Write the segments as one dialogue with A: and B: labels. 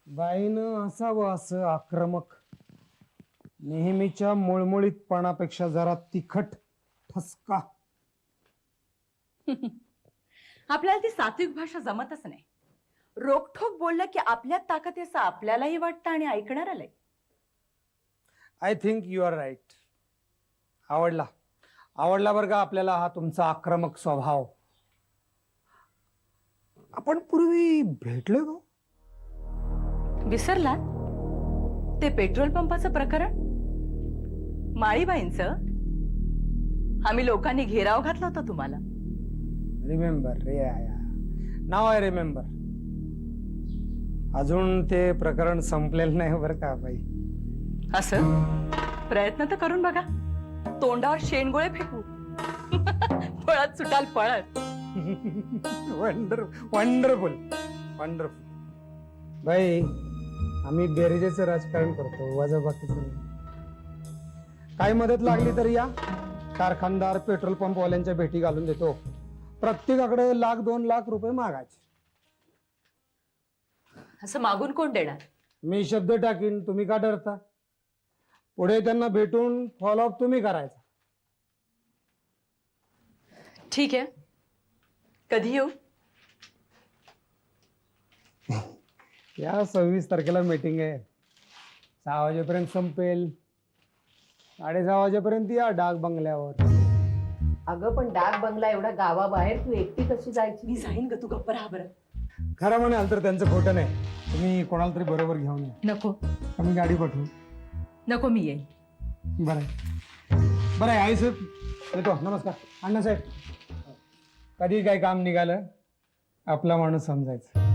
A: बाईनं असावं असं आक्रमक, नेहमीच्या मुळमुळीतपणापेक्षा जरा तिखट ठसका.
B: आपल्याला ती सात्विक भाषा जमतच नाही. रोखठोक बोललं की आपल्यात ताकद आहे असं आपल्यालाही वाटतं आणि ऐकणाऱ्याला.
A: I think you are right. आवडला आवडला बरं का आपल्याला हा तुमचा आक्रमक स्वभाव. आपण पूर्वी भेटलोय का?
B: विसरला ते पेट्रोल पंपाचं प्रकरण, माळीबाईंचं? आम्ही लोकांनी घेराव घातला होता तुम्हाला.
A: रिमेंबर रे आया, नाव आय रिमेंबर. अजून ते प्रकरण संपलेलं नाही बरं का बाई.
B: असं प्रयत्न तर करून बघा. तोंडावर शेणगोळे फेकू. पळत सुटाल पळत.
A: Wonderful wonderful. बाई आम्ही बेरजेचं राजकारण करतो, वजाबाकीचं नाही. काही मदत लागली तर या. कारखानदार पेट्रोल पंपवाल्यांच्या भेटी घालून देतो. प्रत्येकाकडे 1,00,000-2,00,000 रुपये मागायचे.
B: असं मागून कोण देणार?
A: मी शब्द टाकीन, तुम्ही का डरता? पुढे त्यांना भेटून फॉलोअप तुम्ही करायचा.
B: ठीक आहे, कधी येऊ?
A: या 26 तारखेला मीटिंग आहे. 6 वाजेपर्यंत संपेल. 6:30 वाजेपर्यंत या डाक बंगल्यावर.
C: अगं पण डाक बंगला एवढा गावाबाहेर तू एकटी कशी जायची?
B: मी जाईन ग, तू गप्प राहा बरं.
A: खरं म्हणाल तर त्यांचं खोटं नाही. तुम्ही कोणाला तरी बरोबर घेऊन या.
B: नको
A: आम्ही गाडी पाठवू.
B: नको, मी येईन.
A: बरं आहे. बरं आहे आई साहेब, येतो. नमस्कार अण्णासाहेब. कधी काही काम निघालं आपला माणूस समजायचं.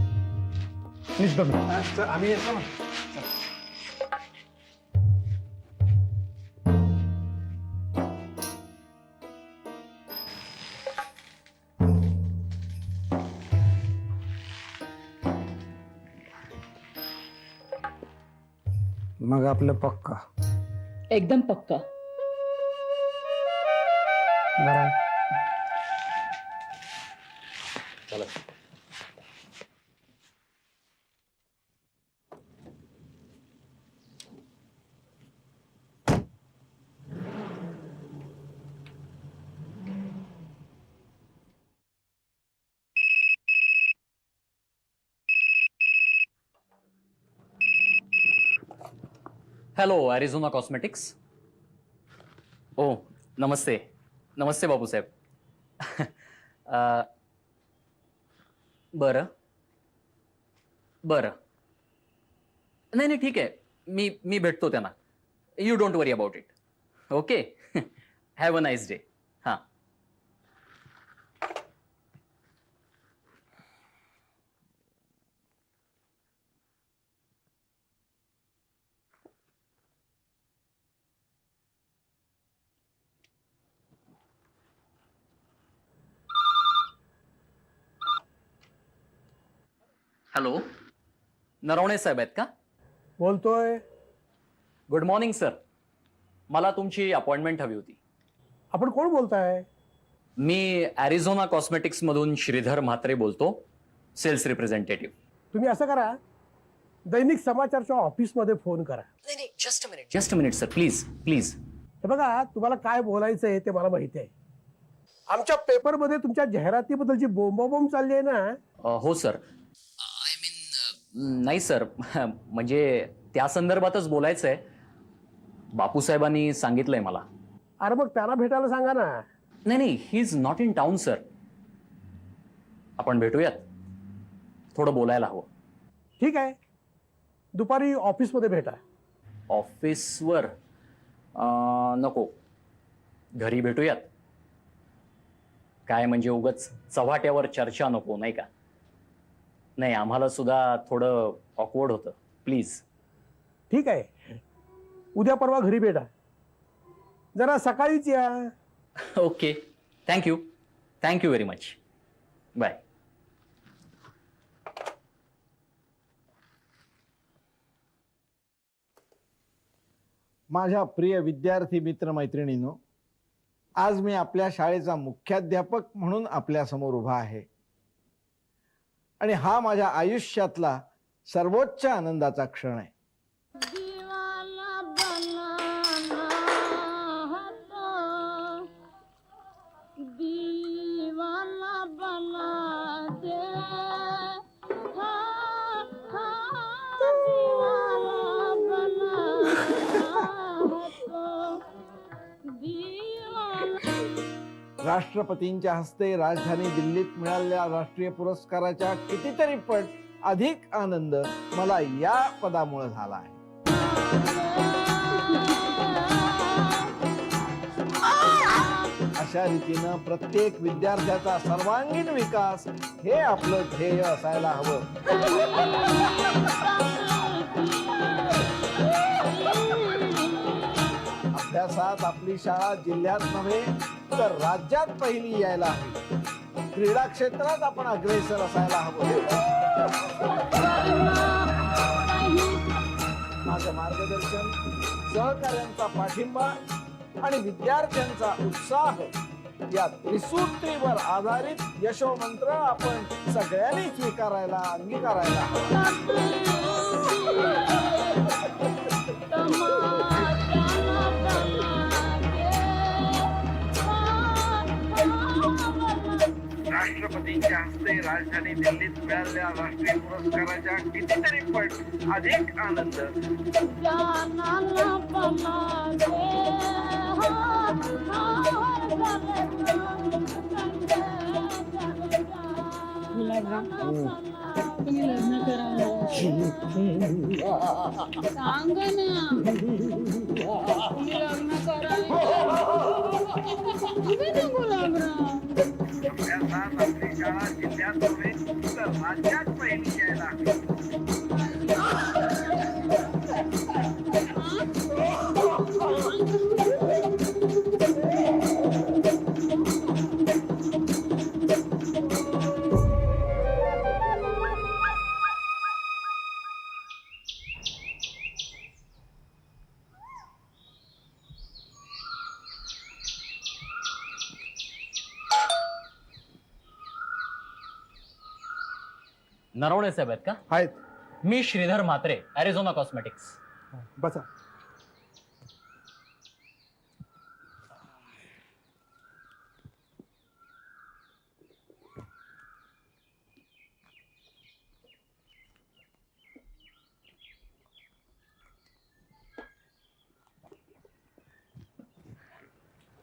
A: निघतो मी. आम्ही येतो. मग आपलं पक्का.
B: एकदम पक्का.
A: बरं आहे.
D: चला. Hello, Arizona cosmetics. ओ नमस्ते. नमस्ते बापूसाहेब. बरं बरं. नाही नाही ठीक आहे, मी भेटतो त्यांना. You don't worry about it. Okay. Have a nice day. हां. हॅलो, नरवणे साहेब आहेत का?
A: बोलतोय.
D: Good morning sir. मला तुमची अपॉइंटमेंट हवी होती.
A: आपण कोण बोलताय?
D: मी ॲरिझोना कॉस्मेटिक्समधून श्रीधर म्हात्रे बोलतो, सेल्स रिप्रेझेंटेटिव्ह.
E: तुम्ही असं करा, दैनिक समाचारच्या ऑफिसमध्ये फोन करा.
D: नाही just a minute sir, please please.
E: हे बघा, तुम्हाला काय बोलायचंय ते मला माहिती आहे. आमच्या पेपरमध्ये तुमच्या जाहिरातीबद्दलची बोंबाबोंब चालली आहे ना.
D: हो सर. आय मीन नाही सर, म्हणजे त्या संदर्भातच बोलायचं आहे. बापूसाहेबांनी सांगितलंय मला.
E: अरे मग त्यांना भेटायला सांगा ना.
D: नाही, he is not in town sir. आपण भेटूयात, थोडं बोलायला हवं.
E: ठीक आहे, दुपारी ऑफिसमध्ये भेटा.
D: ऑफिसवर नको, घरी भेटूयात. काय म्हणजे उगाच चव्हाट्यावर चर्चा नको, नाही का? नाही, आम्हाला सुद्धा थोडं ऑकवर्ड होतं. प्लीज.
E: ठीक आहे, उद्या परवा घरी भेटा. जरा सकाळीच या.
D: Okay, thank you very much. Bye.
F: माझ्या प्रिय विद्यार्थी मित्र मैत्रिणींनो, आज मी आपल्या शाळेचा मुख्याध्यापक म्हणून आपल्या समोर उभा आहे. आणि हा माझ्या आयुष्यातला सर्वोच्च आनंदाचा क्षण आहे. राष्ट्रपतींच्या हस्ते राजधानी दिल्लीत मिळालेल्या राष्ट्रीय पुरस्काराच्या कितीतरी पट अधिक आनंद मला या पदामुळे झाला आहे. अशा रीतीनं प्रत्येक विद्यार्थ्याचा सर्वांगीण विकास हे आपलं ध्येय असायला हवं. अभ्यासात आपली शाळा जिल्ह्यात नव्हे तर राज्यात पहिली यायला हवी. क्रीडा क्षेत्रात आपण अग्रेसर असायला हवं. माझं मार्गदर्शन, सहकार्यांचा पाठिंबा आणि विद्यार्थ्यांचा उत्साह या त्रिसूत्रीवर आधारित यशोमंत्र आपण सगळ्यांनी स्वीकारायला, अंगीकारायला हवा. राष्ट्रपतींच्या हस्ते राजधानी दिल्लीत मिळालेल्या राष्ट्रीय पुरस्काराच्या कितीतरी पट अधिक आनंद
G: तुम्ही लग्न करावं सांग ना. तुम्ही लग्न करावं
F: अभ्यासात आपली शाळा जिल्ह्यात नव्हे तर राज्यात पहिली यायला हवी.
D: नरवणे साहेब आहेत का?
A: आहेत.
D: मी श्रीधर म्हात्रे, ॲरिझोना कॉस्मेटिक्स.
A: बसा.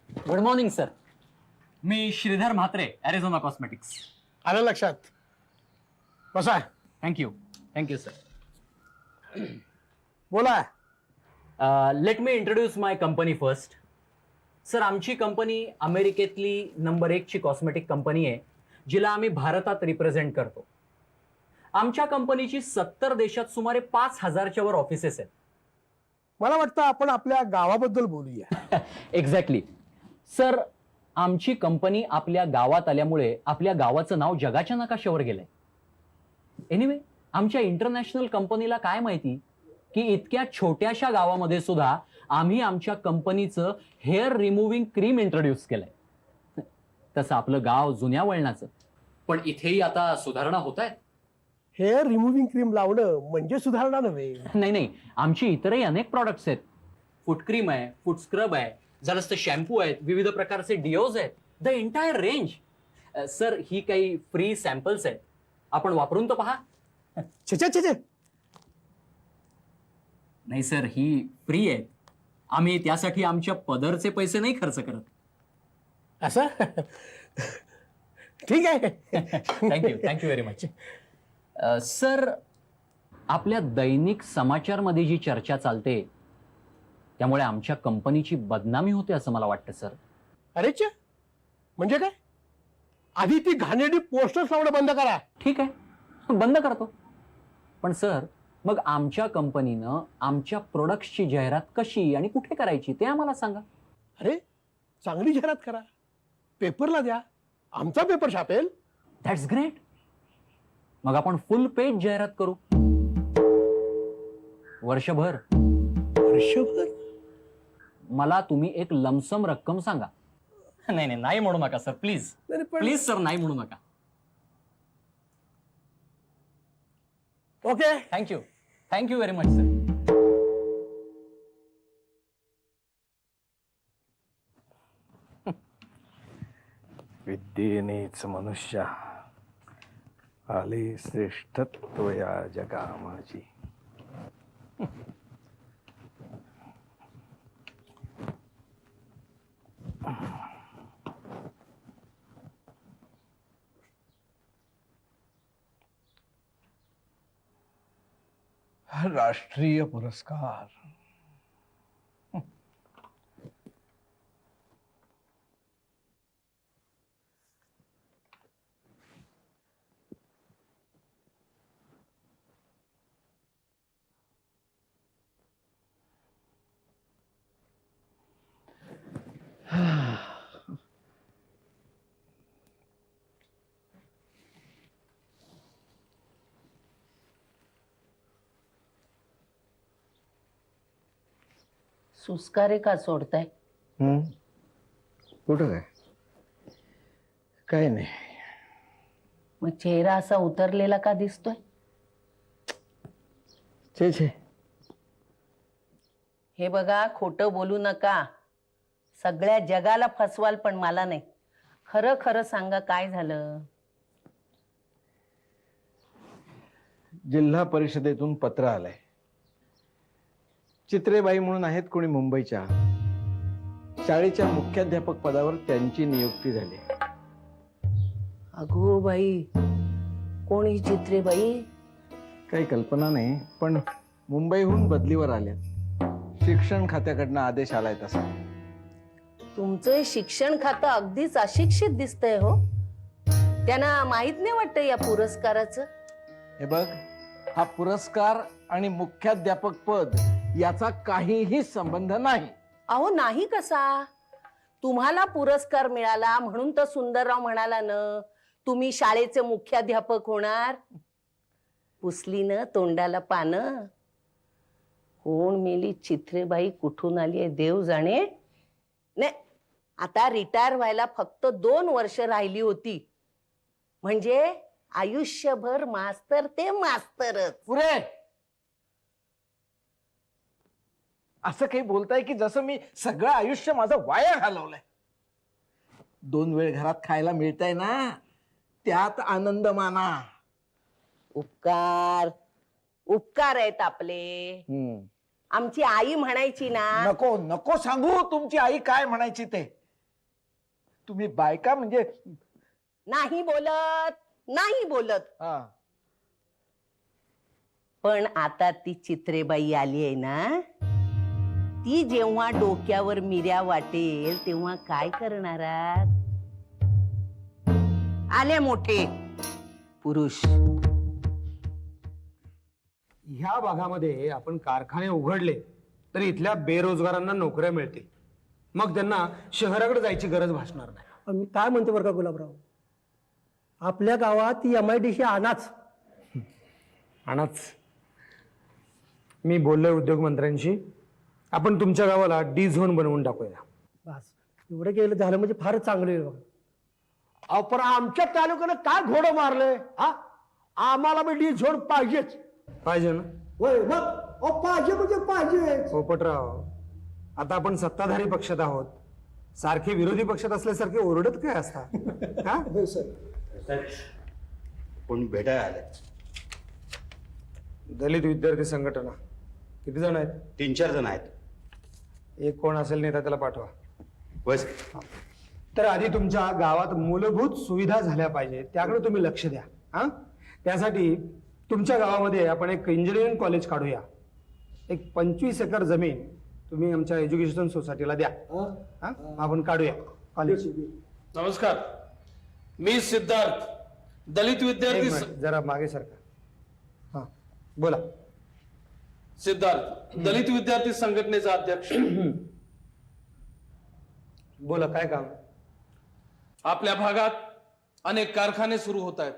D: Good morning sir. मी श्रीधर म्हात्रे, ॲरिझोना कॉस्मेटिक्स.
E: आलं लक्षात. बसा.
D: थँक्यू. Thank you sir.
E: बोला.
D: Let me introduce my company first. Sir, आमची कंपनी अमेरिकेतली नंबर 1 ची कॉस्मेटिक कंपनी आहे, जिला आम्ही भारतात रिप्रेझेंट करतो. आमच्या कंपनीची 70 देशात सुमारे 5,000च्या वर ऑफिसेस आहेत.
E: मला वाटतं आपण आपल्या गावाबद्दल बोलूया.
D: एक्झॅक्टली. सर, आमची कंपनी आपल्या गावात आल्यामुळे आपल्या गावाचं नाव जगाच्या नकाशावर गेलंय. एनिवे, आमच्या इंटरनॅशनल कंपनीला काय माहिती की इतक्या छोट्याशा गावामध्ये सुद्धा आम्ही आमच्या कंपनीचं हेअर रिमूव्हिंग क्रीम इंट्रोड्यूस केलंय. तसं आपलं गाव जुन्या वळणाचं, पण इथेही आता सुधारणा होत आहेत.
E: हेअर रिमूव्हिंग क्रीम लावणं म्हणजे सुधारणा नव्हे.
D: नाही, आमची इतरही अनेक प्रॉडक्ट्स आहेत. फूट क्रीम आहे, फूट स्क्रब आहे, झालंच तर शॅम्पू आहेत, विविध प्रकारचे डिओज आहेत, द एंटायर रेंज. सर, ही काही फ्री सॅम्पल्स आहेत, आपण वापरून तर पहा.
E: छे.
D: नाही सर, ही फ्री आहेत. आम्ही त्यासाठी आमच्या पदरचे पैसे नाही खर्च करत.
E: असं ठीक आहे.
D: Thank you very much. सर, आपल्या दैनिक समाचारमध्ये जी चर्चा चालते त्यामुळे आमच्या कंपनीची बदनामी होते असं मला वाटतं सर.
E: अरे च्या, म्हणजे काय? आधी ती घाणेरडी पोस्टर्स लावणं बंद करा.
D: ठीक आहे, बंद करतो. पण सर, मग आमच्या कंपनीनं आमच्या प्रोडक्ट्सची जाहिरात कशी आणि कुठे करायची ते आम्हाला सांगा.
E: अरे, चांगली जाहिरात करा, पेपरला द्या, आमचा पेपर छापेल.
D: That's great. मग आपण फुल पेज जाहिरात करू. वर्षभर. मला तुम्ही एक लमसम रक्कम सांगा. नाही म्हणू नका सर, प्लीज प्लीज सर, नाही म्हणू नका.
E: Okay.
D: Thank you very much sir.
F: विद्येनेच मनुष्य आले श्रेष्ठत्व या जगा माझी. राष्ट्रीय पुरस्कार.
C: सुस्कारे का सोडताय?
F: कुठं काय नाही.
C: मग चेहरा असा उतरलेला का दिसतोय?
F: छे
C: हे बघा, खोटं बोलू नका. सगळ्या जगाला फसवाल पण मला नाही. खरं खरं सांगा, काय झालं?
F: जिल्हा परिषदेतून पत्र आलंय. चित्रेबाई म्हणून आहेत कोणी मुंबईच्या, शाळेच्या मुख्याध्यापक पदावर त्यांची नियुक्ती झाली.
C: अगो बाई, कोण ही चित्रेबाई?
F: काही कल्पना नाही, पण मुंबईहून बदलीवर आल्या. शिक्षण खात्याकडनं आदेश आलाय तसा.
C: तुमचं हे शिक्षण खातं अगदीच अशिक्षित दिसतंय हो. त्यांना माहित नाही वाटतं या पुरस्काराचं?
F: हे बघ, हा पुरस्कार आणि मुख्याध्यापक पद याचा काहीही संबंध नाही.
C: अहो नाही कसा? तुम्हाला पुरस्कार मिळाला म्हणून तर सुंदरराव म्हणाला ना, तुम्ही शाळेचे मुख्याध्यापक होणार. पुसली ना तोंडाला पानं. कोण मेली चित्रेबाई, कुठून आली आहे देव जाणे. नाही, आता रिटायर व्हायला फक्त 2 वर्ष राहिली होती. म्हणजे आयुष्यभर मास्तर ते मास्तरच.
F: पुरे असं काही बोलताय की जसं मी सगळं आयुष्य माझं वाया घालवलंय. 2 वेळ घरात खायला मिळतंय ना, त्यात आनंद माना.
C: उपकार उपकार आहेत आपले. आमची आई म्हणायची ना,
F: नको नको सांगू तुमची आई काय म्हणायची ते. तुम्ही बायका म्हणजे
C: नाही बोलत नाही बोलत. पण आता ती चित्रेबाई आली आहे ना, ती जेव्हा डोक्यावर मिऱ्या वाटेल तेव्हा काय करणार? आले मोठे पुरुष.
A: ह्या भागामध्ये आपण कारखाने उघडले तर इथल्या बेरोजगारांना नोकऱ्या मिळतील. मग त्यांना शहराकडे जायची गरज भासणार नाही.
E: मी काय म्हणते बरं का गुलाबराव, आपल्या गावात ती MIDC आणाच.
A: मी बोललोय उद्योगमंत्र्यांशी, आपण तुमच्या गावाला D झोन बनवून टाकूया.
E: बस एवढं केलं झालं म्हणजे फारच चांगलं आहे बघा. पण आमच्या तालुक्यानं काय घोडं मारलंय हा? आम्हाला बी D झोन पाहिजेच.
A: पाहिजे ना?
E: होय मग पाहिजे म्हणजे पाहिजे.
A: पोपटराव, आता आपण सत्ताधारी पक्षात आहोत, सारखे विरोधी पक्षात असल्यासारखे ओरडत काय असता?
H: कोण भेटायला आले?
A: दलित विद्यार्थी संघटना किती जण आहेत?
H: 3-4 जण आहेत.
A: एक कोण असेल नेता त्याला पाठवा.
H: बस.
A: तर आधी तुमच्या गावात मूलभूत सुविधा झाल्या पाहिजे, त्याकडे तुम्ही लक्ष द्या. त्यासाठी तुमच्या गावामध्ये आपण एक इंजिनिअरिंग कॉलेज काढूया. एक 25 एकर जमीन तुम्ही आमच्या एज्युकेशन सोसायटीला द्या. आपण काढूया कॉलेज.
I: नमस्कार, मी सिद्धार्थ, दलित विद्यार्थी
A: जरा मागे सरका. हा बोला.
I: सिद्धार्थ, दलित विद्यार्थी संघटनेचा अध्यक्ष.
A: बोला, काय काम?
I: आपल्या भागात अनेक कारखाने सुरू होत आहेत,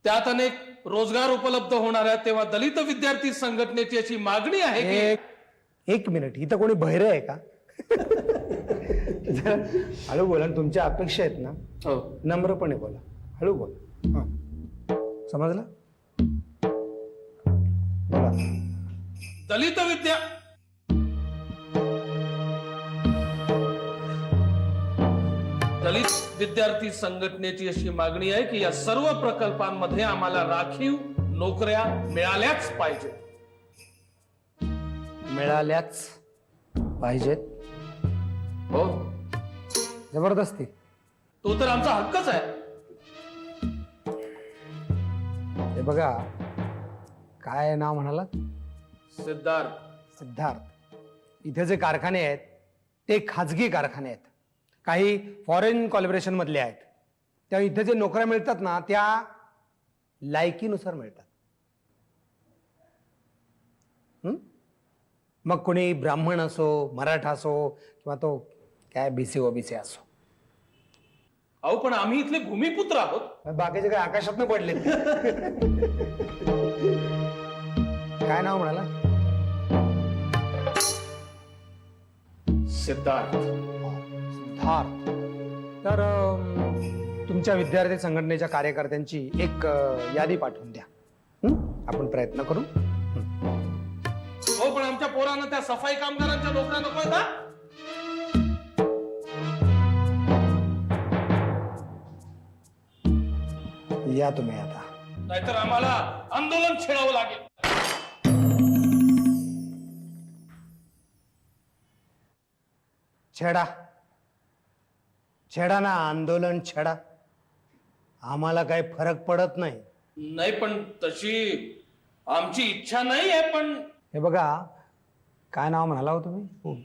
I: त्यात अनेक रोजगार उपलब्ध होणार आहेत. तेव्हा दलित विद्यार्थी संघटनेची अशी मागणी आहे की
A: एक मिनिट, इथं कोणी बहिरे आहे का? जरा हळू बोला. तुमच्या अपेक्षा आहेत ना, नम्रपणे बोला, हळू बोला. समजलं?
I: दलित विद्या दलित विद्यार्थी संघटनेची अशी मागणी आहे की या सर्व प्रकल्पांमध्ये आम्हाला राखीव नोकऱ्या मिळाल्याच पाहिजेत.
A: मिळाल्याच पाहिजेत.
I: हो,
A: जबरदस्ती.
I: तो तर आमचा हक्कच आहे.
A: हे बघा, काय नाव म्हणाला?
I: सिद्धार्थ.
A: सिद्धार्थ. इथे जे कारखाने आहेत ते खाजगी कारखाने आहेत, काही फॉरेन कॉलिब्रेशन मधले आहेत. त्या इथे जे नोकऱ्या मिळतात ना त्या लायकीनुसार मिळतात. मग कोणी ब्राह्मण असो, मराठा असो, किंवा तो काय बीसी ओबीसी असो.
I: अहो पण आम्ही इथले भूमिपुत्र आहोत.
A: बाकीचे काय आकाशात पडले? काय नाव म्हणाला?
I: सिद्धार्थ.
A: सिद्धार्थ. तर तुमच्या विद्यार्थी संघटनेच्या कार्यकर्त्यांची एक यादी पाठवून द्या. आपण प्रयत्न करू.
I: हो पण आमच्या पोरांना त्या सफाई कामगारांच्या नोकऱ्या नको आहेत का?
A: या तुम्ही आता.
I: नाहीतर आम्हाला आंदोलन छेडावं लागेल.
A: छेडा. छेडा ना, आंदोलन छेडा. आम्हाला काही फरक पडत नाही.
I: नाही पण तशी आमची इच्छा नाही आहे. पण
A: हे बघा, काय नाव म्हणाला हो तुम्ही?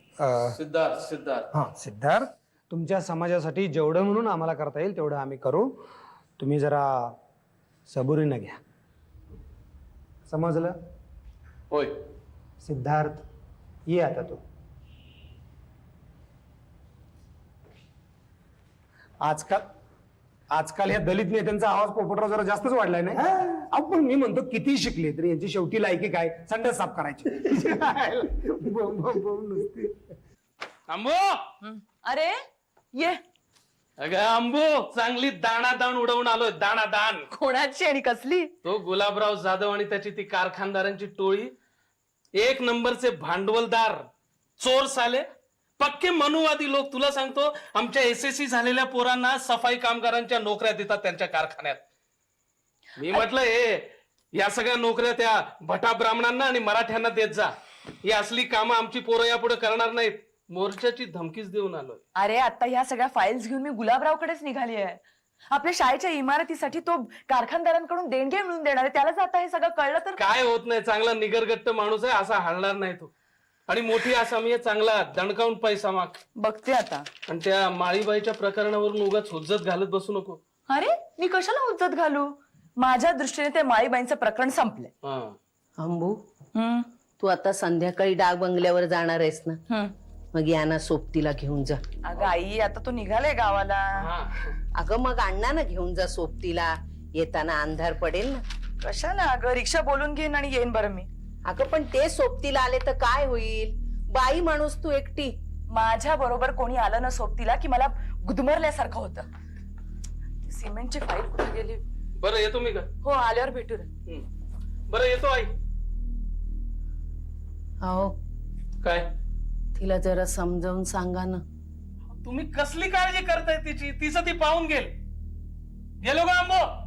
I: सिद्धार्थ. सिद्धार्थ.
A: हा, सिद्धार्थ. तुमच्या समाजासाठी जेवढं म्हणून आम्हाला करता येईल तेवढं आम्ही करू. तुम्ही जरा सबुरीनं घ्या. समजलं?
I: होय.
A: सिद्धार्थ, ये आता तू. आजकाल या दलित नेत्यांचा आवाज पोपटराव जरा जास्तच वाढलाय नाही? आपण मी म्हणतो किती शिकले तरी यांची शेवटी लायकी काय? संडास साफ करायची. नुसती.
I: आंबो.
B: अरे ये.
I: अगं आंबो, चांगली दाणादाण उडवून आलोय. दाणादाण.
B: कोणाची आणि कसली?
I: तो गुलाबराव जाधव आणि त्याची ती कारखानदारांची टोळी, एक नंबरचे भांडवलदार, चोर साले, पक्के मनुवादी लोक. तुला सांगतो, आमच्या एसएससी झालेल्या पोरांना सफाई कामगारांच्या नोकऱ्या देतात त्यांच्या कारखान्यात. मी म्हटलं या सगळ्या नोकऱ्या त्या भटा ब्राह्मणांना आणि मराठ्यांना देत जा. ही असली कामं आमची पोरं यापुढे करणार नाहीत. मोर्चाची धमकीच देऊन आलोय.
B: अरे आता ह्या सगळ्या फाईल्स घेऊन मी गुलाबरावकडेच निघाली आहे. आपल्या शाळेच्या इमारतीसाठी तो कारखानदारांकडून देणगी मिळून देणार आहे. त्यालाच आता हे सगळं कळलं तर
I: काय होत नाही. चांगला निगरगट्ट माणूस आहे, असा हलणार नाही तो. आणि मोठी आसामी आहे, चांगला दणकावून पैसा माग.
B: बघते आता.
I: आणि त्या माळीबाईच्या प्रकरणावरून उगाच हुज्जत घालत बसू नको.
B: अरे मी कशाला उज्जत घालू? माझ्या दृष्टीने ते माळीबाईंचं प्रकरण संपलंय.
C: अंबू, तू आता संध्याकाळी डाक बंगल्यावर जाणार आहेस ना? मग या ना सोबतीला घेऊन जा.
B: अगं आई, आता तो निघालाय गावाला.
C: अगं मग अण्णा ना घेऊन जा सोबतीला. येताना अंधार पडेल ना.
B: कशाला? अगं रिक्षा बोलून घेईन आणि येईन बरं मी.
C: अगं पण ते सोबतीला आले तर काय होईल? बाई माणूस तू एकटी.
B: माझ्या बरोबर कोणी आलं ना सोबतीला की मला गुदमरल्यासारखं होतं. सिमेंटची फाईल कुठे गेली?
I: बरं येतो मी का?
B: हो, आल्यावर भेटू रे.
I: बरं येतो आई.
C: हो,
I: काय?
C: तिला जरा समजावून सांगा ना.
I: तुम्ही कसली काळजी करताय तिची? तिचं ती पाहून गेलो का आंबो?